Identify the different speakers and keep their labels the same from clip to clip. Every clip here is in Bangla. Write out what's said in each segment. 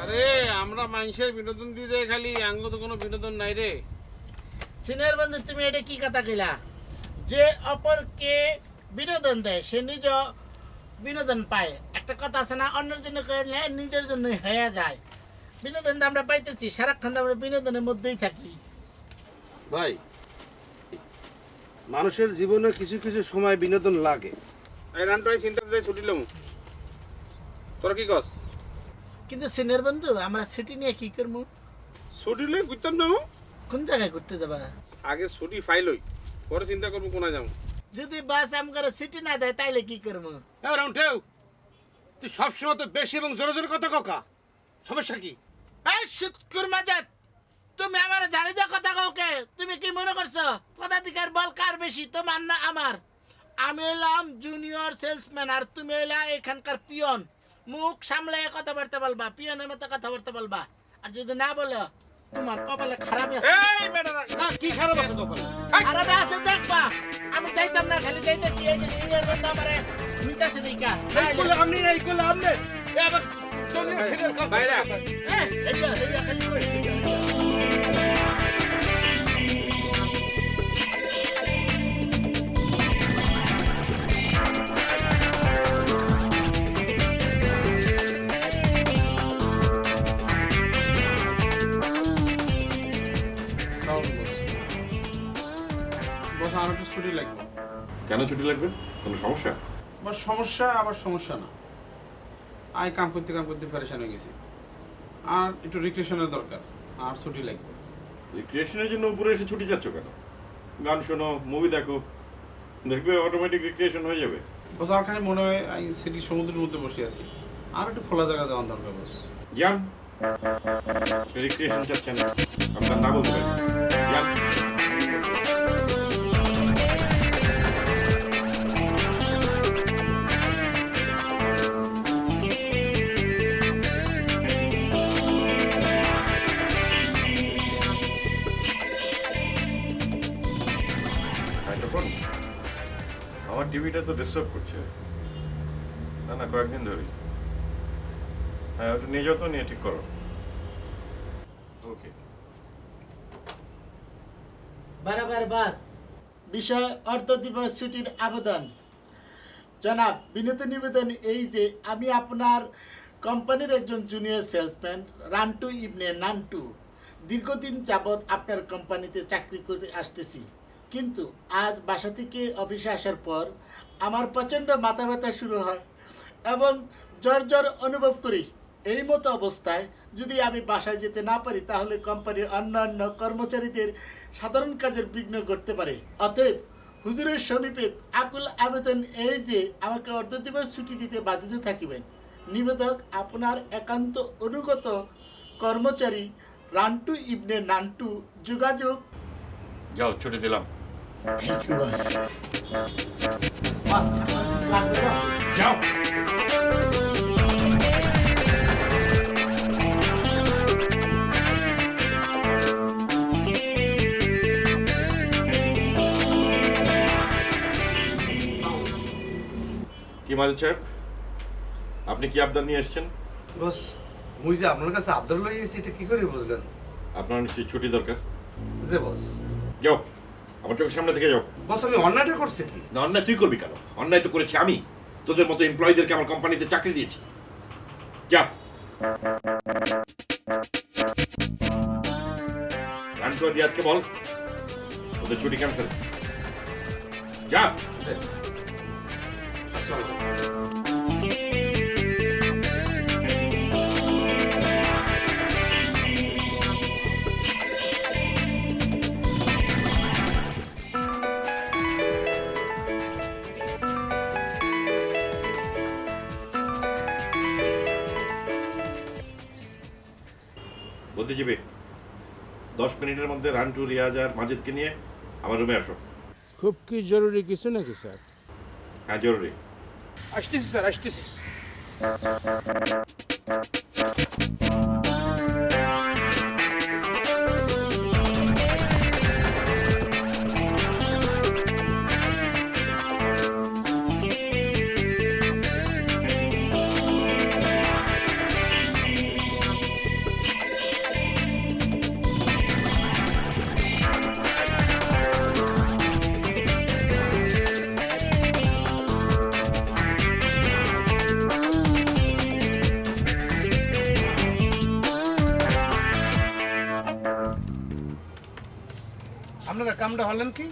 Speaker 1: আরে আমরা মানুষের বিনোদন দিয়ে যাই খালি, আঙ্গ তো কোনো বিনোদন নাই রে।
Speaker 2: সিনিয়র বন্ধু, তুমি এটা কি কথা কইলা? যে অপরকে বিনোদন দেয় সে নিজ বিনোদন পায়। একটা কথা আছে না, অন্যের জন্য করলে নিজের জন্য হয়ে যায়। বিনোদন তো আমরা পাইতেছি, সারাক্ষণ তো আমরা বিনোদনের মধ্যেই থাকি।
Speaker 3: ভাই, মানুষের জীবনে কিছু কিছু সময় বিনোদন লাগে।
Speaker 1: এই রানটাই চিন্তা যাই ছুটি লম, তোরা কি কস?
Speaker 2: কিন্তু সিনিয়র বন্ধু, আমরা ছুটি নিয়ে কি করবো?
Speaker 1: ছুটি লই ঘুরতাম না,
Speaker 2: কোন জায়গায় ঘুরতে যাবা?
Speaker 1: আগে ছুটি ফাইলই, পরে চিন্তা করবো কোনায় যাবো।
Speaker 2: যদি বাস আমগারে ছুটি না দেয় তাইলে কি করবো?
Speaker 3: রাউন্ডেও তুই সবসময় তো বেশি এবং জোরে জোরে কথা ককা, সমস্যা কি?
Speaker 2: এই সুৎকুর মাজাত, তুমি আমার জানি দেওয়া কথা কাউকে? তুমি কি মনে করছো পদাধিকার বল কার বেশি, তোমার না আমার? আমি হইলাম জুনিয়র সেলসম্যান আর তুমি হইলা এখানকার পিয়ন। মুখ সামলে কথাবার্তা বলবা, পিয়নের মতো কথাবার্তা বলবা। আর যদি না বলো, তোমার কপালে খারাপ আছে।
Speaker 1: এই বেটারা
Speaker 3: কি খারাপ আছে কপালে?
Speaker 2: খারাপ আছে দেখবা। আমি চাইতাম না, খালি চাইতেছি এই যে সিনিয়র বন্ধু আমারে নিতাছে দিকা।
Speaker 3: এই করলে আমনে এ আবার চলে সিরিয়াল কর
Speaker 1: বাইরে।
Speaker 2: হ্যাঁ, এইয়া খালি কই
Speaker 1: বস আমার একটু ছুটি লাগবে।
Speaker 4: কেন ছুটি লাগবে? কোনো সমস্যা?
Speaker 1: বস সমস্যা আবার সমস্যা না, আই কাম করতে পেরেশান হয়ে গেছি, আর একটু রিক্রিয়েশনের দরকার, আর ছুটি লাগবে।
Speaker 4: রিক্রিয়েশনের জন্য উপরে এসে ছুটি যাচ্ছ কেন? গান শোনো, মুভি দেখো, দেখবে অটোমেটিক রিক্রিয়েশন হয়ে যাবে।
Speaker 1: বস আমার খালি মনে হয় এই সিটি সমুদ্রের মধ্যে বসে আছি, আর একটু খোলা জায়গা যাওয়ার দরকার বস।
Speaker 4: যান, রিক্রিয়েশন চাচ্ছেন, আপনার না বলতে পারেন। যান। আমার টিভিটা তো ডিস্টার্ব করছে। না কয়েকদিন ধরেই। হ্যাঁ, ওটা নিয়ে যাও তো, নিয়ে ঠিক করো। ওকে।
Speaker 2: বারবার বাস বিষয় অর্থ দিবস ছুটির আবেদন। জনাব, বিনীত নিবেদন এই যে আমি আপনার কোম্পানির একজন জুনিয়র সেলসম্যান রান্টু ইবনে নান্টু। দীর্ঘদিন যাবৎ আপনার কোম্পানিতে চাকরি করতে আসতেছি, কিন্তু আজ বাসা থেকে অফিসে আসার পর আমার প্রচণ্ড মাথা ব্যথা শুরু হয় এবং জ্বর অনুভব করি। এই মতো অবস্থায় যদি আমি বাসায় যেতে না পারি তাহলে কোম্পানির অন্যান্য কর্মচারীদের সাধারণ কাজের বিঘ্ন ঘটতে পারে। অতএব হুজুরের সমীপে আকুল আবেদন এই যে আমাকে অর্ধদিবস ছুটি দিতে বাধিত থাকিবেন। নিবেদক আপনার একান্ত অনুগত কর্মচারী রান্টু ইবনে নান্টু। যোগাযোগ।
Speaker 4: যাও, ছুটি দিলাম।
Speaker 2: Thank you boss. বস, লাগবে বস।
Speaker 4: যাও। কি মাজেদ সাহেব, আপনি কি আবদার নিয়ে এসেছেন?
Speaker 3: বস, মুই যে আপনার কাছে আবদার লই গেছি এটা কি করে বুঝলেন?
Speaker 4: আপনার নিশ্চয়ই ছুটি দরকার।
Speaker 3: যে বস,
Speaker 4: যাও, আমার চোখের সামনে থেকে যাও।
Speaker 3: বস আমি অন্যায়টা করছি কি?
Speaker 4: না, অন্যায় তুই করবি কেন? অন্যায় তো করেছি আমি, তোদের মতো এমপ্লয়ীদেরকে আমার কোম্পানিতে চাকরি দিয়েছি। যা। রান্টু আর রিয়াজকে বল ওদের ছুটি ক্যান্সেল। যা।
Speaker 3: আসসালামু আলাইকুম।
Speaker 4: বুদ্ধিজীবী, 10 মিনিটের মধ্যে রান্টু, রিয়াজ আর মাজেদকে নিয়ে আমার রুমে আসো।
Speaker 1: খুব কি জরুরি কিছু নাকি স্যার?
Speaker 4: হ্যাঁ, জরুরি।
Speaker 3: আসতেছি স্যার, আসতেছি। আপনারা কামটা হলেন কি?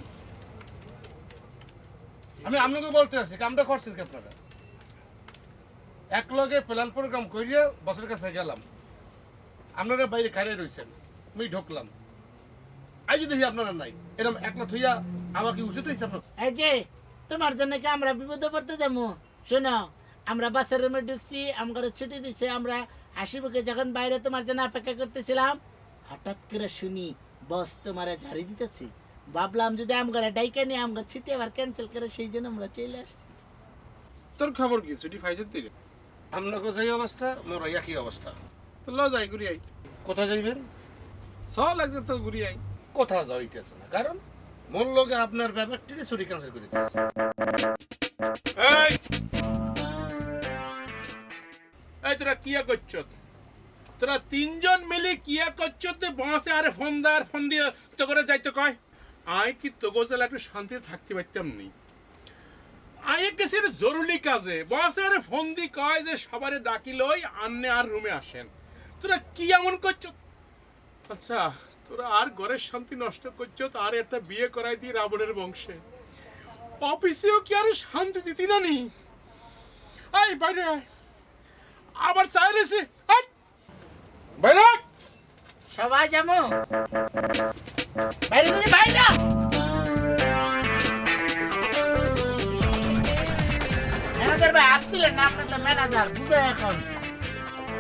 Speaker 3: আমি আপনাকে বলতে আছি কামটা করছেন কি আপনারা? এক লগে প্ল্যান প্রোগ্রাম করিয়া বসের কাছে গেলাম, আপনারা বাইরে খাইয়ে রয়েছেন, আমি ঢুকলাম, আই যদি দেখি আপনারা নাই, এরকম একলা থইয়া আমাকে উচিত হয়েছে আপনার?
Speaker 2: এই যে তোমার জন্য কি আমরা বিপদে পড়তে যাবো? শোনো, আমরা বাসের রুমে ঢুকছি, আমার ছুটি দিছে, আমরা হাসিবুকে যখন বাইরে তোমার জন্য অপেক্ষা করতেছিলাম, হঠাৎ করে শুনি বস তোমারে ঝাড়ি দিতেছি। ভাবলাম যদি আমগারে ডাইকা নিয়ে আমগার ছুটি আবার ক্যান্সেল করে, সেই জন্য আমরা চলে আসছি।
Speaker 1: তোর খবর কি, ছুটি পাইছে তুই?
Speaker 3: আপনাকে যে অবস্থা মোর একই অবস্থা।
Speaker 1: তো ল যাই ঘুরি আই।
Speaker 3: কোথায় যাইবেন?
Speaker 1: সব লাগছে তো ঘুরি আই।
Speaker 3: কোথাও যাইতেছে না, কারণ মোর লগে আপনার ব্যাপারটি ছুটি ক্যান্সেল করে দিচ্ছে।
Speaker 5: এই এই তোরা কিয়া করছ? তোরা তিনজন মিলে কিয়া করছ? বসে আরে ফোন দিয়ে তো করে যাইতে কয়। আয় কি তোগো জেলা একটু শান্তিতে থাকতে পারতাম নি। আয় গেছে জরুরি কাজে, বসে আরে ফোন দি কয় যে সবারে ডাকি লই আন্নে আর রুমে আসেন। তোরা কি এমন করছ? আচ্ছা, তোরা আর ঘরের শান্তি নষ্ট করছ, আর একটা বিয়ে করাই দিয়ে রাবণের বংশে। অফিসেও কি আর শান্তি দিতি না নি? আয় বাইরে আয়, আবার চাই রেছে বাইরে আয়।
Speaker 2: সবাই যাবো বাইরে, যদি বাইরে ম্যানেজার ভাই হাত তুলেন না, আপনার তো ম্যানেজার বুঝে, এখন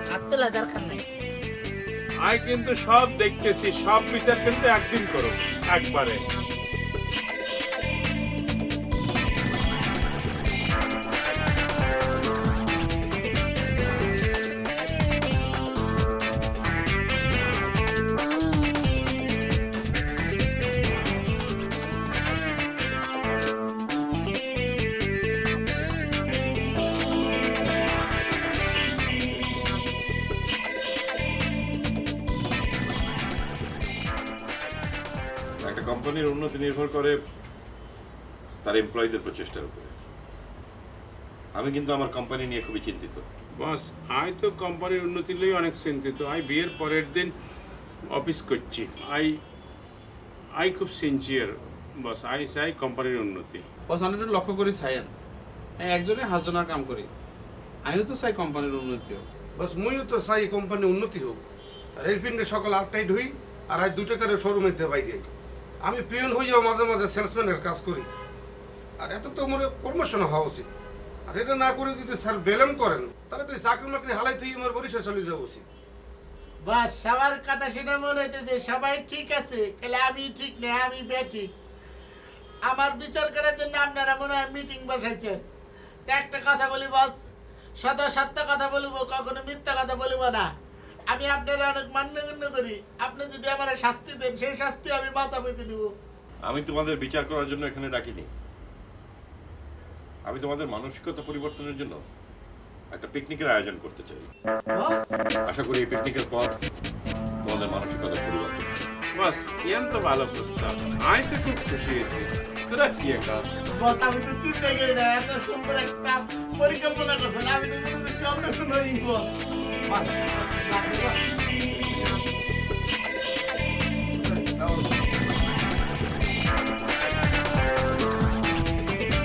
Speaker 2: হাত তোলা দরকার নেই।
Speaker 5: আয় কিন্তু সব দেখতেছি, সব বিচার কিন্তু একদিন করো, একবারে।
Speaker 4: একটা কোম্পানির উন্নতি নির্ভর করে তার এমপ্লয়ীদের প্রচেষ্টার উপরে। আমি কিন্তু আমার কোম্পানি নিয়ে খুবই চিন্তিত।
Speaker 5: বস, আয় তো কোম্পানির উন্নতি লই অনেক চিন্তিত। আই বিয়ের পরের দিন অফিস করছি। আই খুব সিনসিয়ার বস। আই চাই কোম্পানির উন্নতি।
Speaker 1: বস আমি একটু লক্ষ্য করি চাইয়েন, একজনে হাজনার কাম করি, আমিও তো চাই কোম্পানির উন্নতি হোক।
Speaker 3: বস মুইও তো চাই কোম্পানি উন্নতি হোক। আর এরপিনে সকাল 8টায় ঢুই আর আজ 2 টাকার শোরুমে দেবাই যাই। আমি পিয়ন হইয়াও মাঝে মাঝে সেলসম্যানের কাজ করি। আর এত তো মোর প্রমোশন হওয়া উচিত। আর এটা না করে যদি স্যার বেলেম করেন, তাহলে তো চাকরি মাকরি হালাই তুই আমার বরিশাল চলে যাওয়া উচিত।
Speaker 2: বাস সবার কথা শুনে মনে হইতেছে সবাই ঠিক আছে, তাহলে আমি ঠিক না, আমি বেঠিক। আমার বিচার করার জন্য আপনারা মনে হয় মিটিং বসাইছেন। তো একটা কথা বলি বস, সদা সত্য কথা বলবো, কখনো মিথ্যা কথা বলবো না। আমি আপনারা অনেক মান্যগণ্য করি, আপনি যদি আমার শাস্তি দেন, সেই শাস্তি আমি মাথা পেতে নিব।
Speaker 4: আমি তোমাদের বিচার করার জন্য এখানে ডাকিনি, আমি তোমাদের মানসিকতা পরিবর্তনের জন্য একটা পিকনিকের আয়োজন করতে চাই।
Speaker 2: বস
Speaker 4: আশা করি এই পিকনিকের পর তোমাদের মানসিকতা পরিবর্তন হবে।
Speaker 5: বস, ইয়ান তো ভালো প্রস্তাব। আয় তো খুব খুশি হয়েছি। তোরা কি কাজ?
Speaker 2: বস আমি তো চিন্তা করি না, এত সুন্দর একটা পরিকল্পনা করছেন, আমি তো মনে করছি অন্য কোনো বস। বস লাগবে বস।